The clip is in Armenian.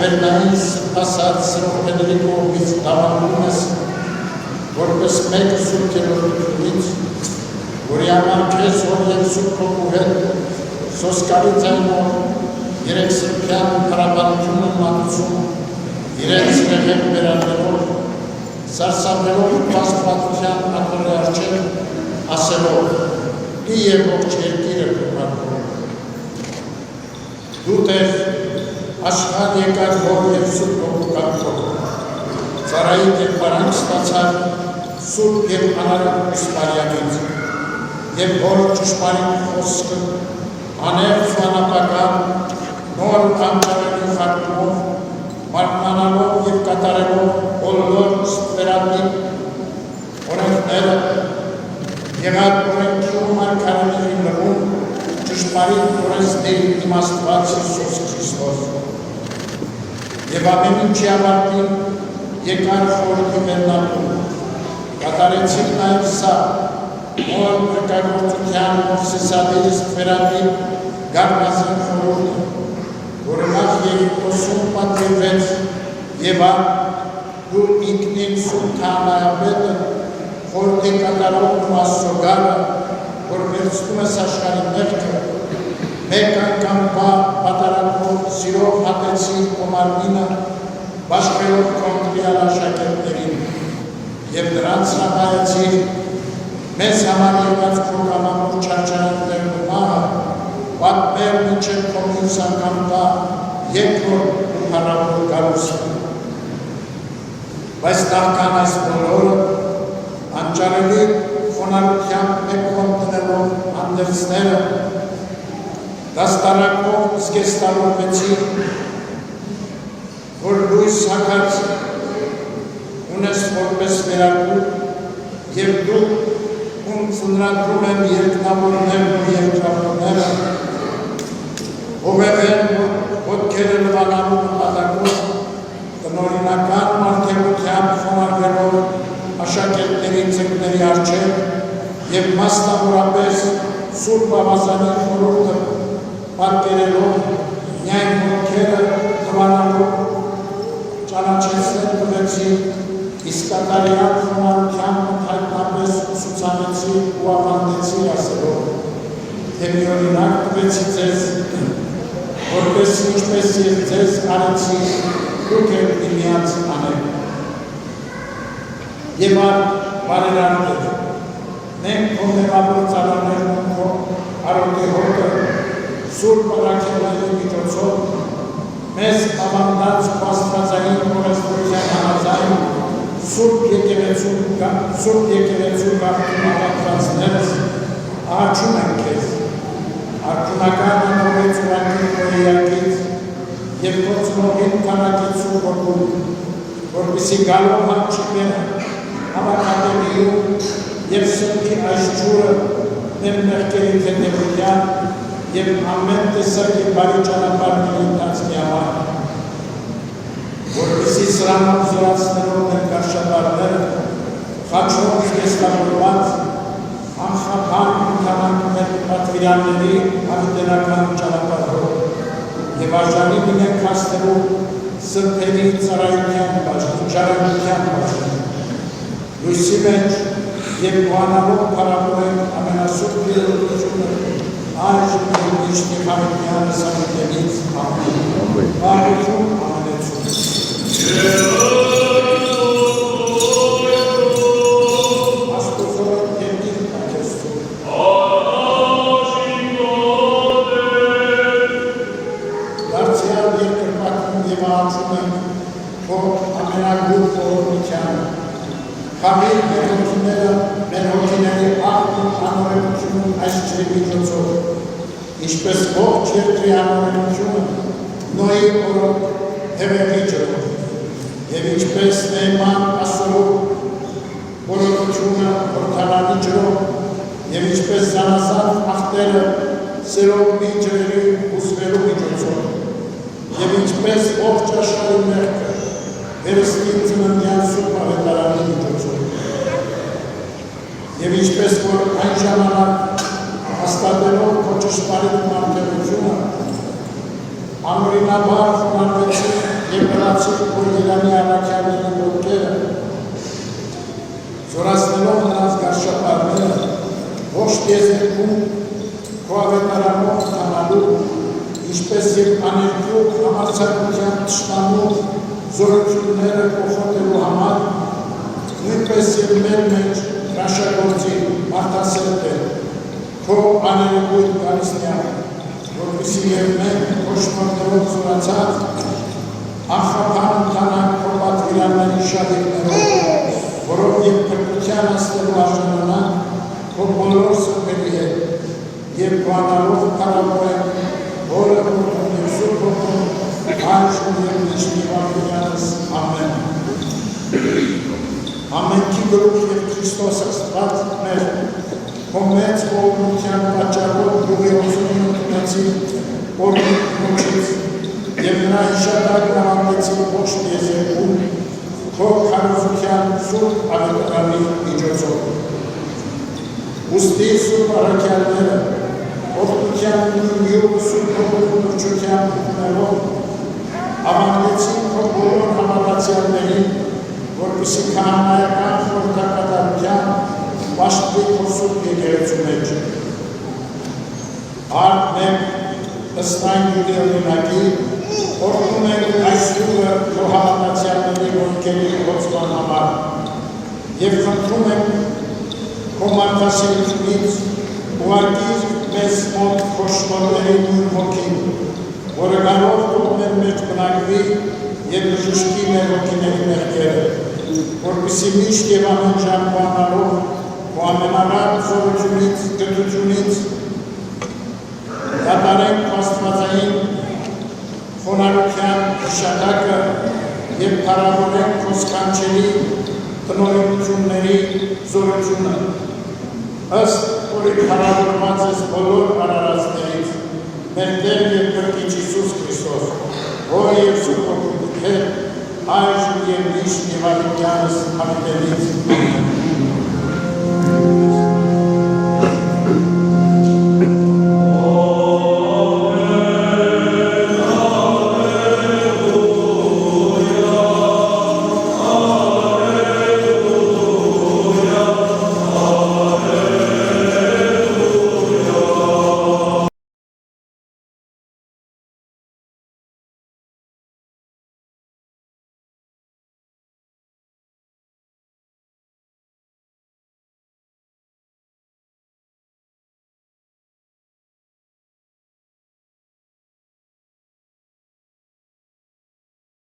վերնային ասած սրոպեների կողմից դավանում ես, որպես մեկը սուրբ երորդությունից, որի համար քեզ հոր և սուրբ հոգու հետ սոսկալի ձայնով երեք սրբյան փրաբանությունը մատուցում, իրենց նեղեն վերանելով, սարսափելով աստվածության աթոռի առջև, ասելով՝ ի և ողջ երկիրը կուղարկով։ Դու Տեր աշխարհ եկար հոր և սուրբ հոգու կարգով, ծառայիդ և բարանք ստացար սուրբ և անարատ Մարիամից, և հոր ճշմարիտ խոսքը աներց ու անապական նոր անճարելի խարգումով, մարմնանալով և կատարելով բոլոր ստվերատին օրենքները, եղած օրենքի ու մարգարեների լռում, ճշմարիտ օրենքների իմաստված Հիսուս Քրիստոս։ Եվ ամեն ինչի ավարտին եկար խորհրդի վերնատուն, կատարեցիք նաև սա, նոր փրկagorցության Մովսեսադերի ստվերատին գարնազան խորհուրդը, որը նախ Եգիպտոսում պատկերվեց և դու ինքնին սուրբ քահանայապետը խորհրդի կատարողն ու Աստծո գառը, որ վերցնում ես աշխարհի մեղքը, մեկ անգամ պատարագով սիրով հատեցի քո մարմինը, բաշխելով քո ընտրյալ աշակերտներին, և նրանց հրամայեցիր մեզ համար եղած քո կամավոր չարչարաններն ու մահը, պատմել մինչև քո մյուս անգամ տա երկրորդ ու փառավոր գալուստը։ Բայց նախքան այս բոլորը անճարելի խոնարհությամբ մեկ կողմ դնելով հանդերձները, դաստարակով զգեստավորվեցի, որ լույս հագած ունես որպես վերարկու, և դու ում ծնրադրում են երկնավորներն ու երկրավորները, հովևեն ոտքերը լվանալու նպատակով, տնօրինական մարդեղությամբ խոնարհվելով աշակերտների ծնկների առջև և մասնավորապես սուրբ ավազանի խորհուրդը պատկերելով միայն ոտքերը լվանալու ճանաչեցնել տվեցի, իսկ կատարյալ խոնարհությամբ հայտնապես ուսուցանեցի ու ավանդեցի ասելով, թե մի օրինակ տվեցի ձեզ, որպես ինչպես և ձեզ արեցի, դուք եք միմյանց անեք։ Եվ բարերարներ, մենք քո մեղավոր ծառաներն ու քո արօրդի հոտը սուրբ առաքելների միջոցով մեզ ավանդած քո աստվածային օրենսդրության համաձայն սուրբ եկեղեցու գաղթում ավանդվածներս աղաչում ենք քեզ, արժանական անորից ու անկրկոյակից և քո ծնողին քանակից ու հոգում, որպեսզի գալով հանգչիկները հավաքատեղիում և սրբի այս ջուրը մեր մեղքերի հետևության և ամեն տեսակի բարի ճանապարհների ընթացքի համար, որպեսզի սրանով զորացնելով մեր կարշաբարները, խաչով զգեստավորված, անխափան ընթանանք մեր պատվիրանների հավիտենական ճանապարհով և արժանի լինենք հասնելու սրբերի ծառայության բաժին, լույսի մեջ և գոհանալով փառավորենք ամենասուրբ երրորդությունը այժմ և միշտ հավիտյանս ամենից ամեն։ Բարություն ամենեցում։ Աստուծո երկիր տակեստում։ Դարձյալ երկրպատում և աղաչում ենք քո ամենագուր խորհրդությանը, խաբիր մեր հոգիների աղտ ու անօրենությունում այս ջրի միջոցով, ինչպես ողջ երկրի անօրենությունը Նոյի օրոք հեղեղի ջրով, և ինչպես նեման ասորով բոլորությունը հորդանալի ջրով, և ինչպես զանազան աղտերը սերով մի ջրերի հուսվելու միջոցով, և ինչպես ողջ աշխարհի մեղքը վերստի ծննդյան սուրբ ավետարանի միջոցով, և ինչպես որ այն ժամանակ հաստատելով քո ճշմարիտ մարդեղությունը անօրինաբար խոնարհվեցի և նրանցի Երանի առաքյալների ոտքերը, զորացնելով նրանց գարշապարները, ողջ տիեզերքում քո ավետարանով ընթանալու, ինչպես և աներկյուղ համարձակության թշնամու զորությունները կողոպտելու համար, նույնպես և մեր մեջ հրաշագործի մարդասերտ է, քո աներկույն գալիստյան, որպեսզի և մենք քո շնորհներով զորացած, անխափան ընթանանք քո պատվիրանների շահերներով, որով և փրկության աստելու արժանանանք քո բոլոր սրբերի հետ, և բանալով կարավորենք, որը որդուն և Սուրբ Հոգուն այժմ և միշտ և ամենյանս ամեն։ Ամենքի գլուխ և Քրիստոս Աստված մեր, քո մեծ ողորմության պատճառով ուղղություն ունեցի օրհնի Քրոջից և նրա հիշատակն հավաքեցի ողջ տիեզերքում քո քարոզության Սուրբ ավետարանի միջոցով։ Ուստի Սուրբ առաքյալները օգնության նույն Սուրբ Հոգու ուղղությամբ ուղղելով ավանդեցին քո բոլոր համարացյալներին, որպեսզի քահանայական խորհրդակատարության պաշտպանի քո Սուրբ եկեղեցու մեջ։ Արդ մենք ըստ այն յուղի օրինակի օրհնում ենք այս յուղը քո համարացյալների ոտքերի հոգսման համար և խնդրում ենք քո մարդասիրությունից ուղարկիր մեզ մոտ քո շնորհների նույն հոգին, որը կարող թող մեր մեջ բնակվի և բժշկի մեր հոգիների մեղքերը, որպեսզի միշտ և ամեն ժամ բանալով քո ամենարար զորությունից, գթությունից դատարենք աստվածային խոնարհության հիշատակը և փառավորենք քո սքանչելի տնօրինությունների զորությունը, ըստ որի փառավորված ես բոլոր արարածներից, մեր Տեր և Փրկիչ Հիսուս Քրիստոս, որ և Սուրբ Հոգու հետ, այժմ և միշտ և ամենյանս ամենից ամեն։